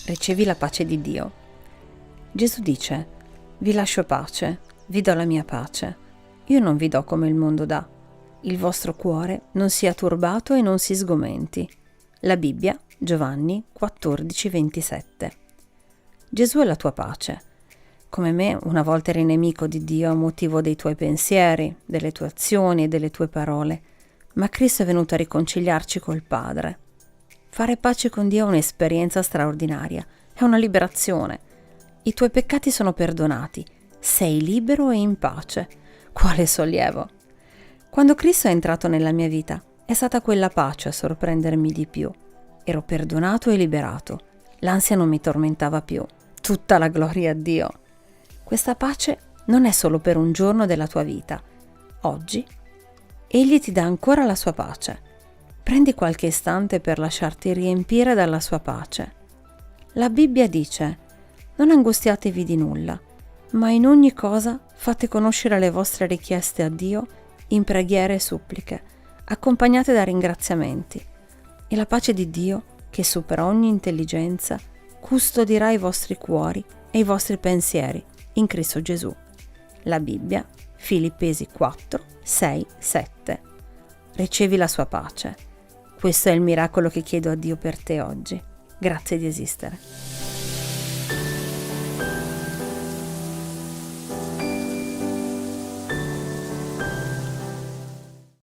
ricevi la pace di Dio. Gesù dice: vi lascio pace, vi do la mia pace. Io non vi do come il mondo dà. Il vostro cuore non sia turbato e non si sgomenti. La Bibbia, Giovanni 14:27. Gesù è la tua pace. Come me, una volta eri nemico di Dio a motivo dei tuoi pensieri, delle tue azioni e delle tue parole, ma Cristo è venuto a riconciliarci col Padre. Fare pace con Dio è un'esperienza straordinaria, è una liberazione. I tuoi peccati sono perdonati, sei libero e in pace. Quale sollievo! Quando Cristo è entrato nella mia vita, è stata quella pace a sorprendermi di più. Ero perdonato e liberato. L'ansia non mi tormentava più. Tutta la gloria a Dio! Questa pace non è solo per un giorno della tua vita. Oggi, Egli ti dà ancora la sua pace. Prendi qualche istante per lasciarti riempire dalla sua pace. La Bibbia dice: non angustiatevi di nulla, ma in ogni cosa fate conoscere le vostre richieste a Dio in preghiere e suppliche, accompagnate da ringraziamenti. E la pace di Dio, che supera ogni intelligenza, custodirà i vostri cuori e i vostri pensieri in Cristo Gesù. La Bibbia, Filippesi 4, 6, 7. Ricevi la sua pace. Questo è il miracolo che chiedo a Dio per te oggi. Grazie di esistere.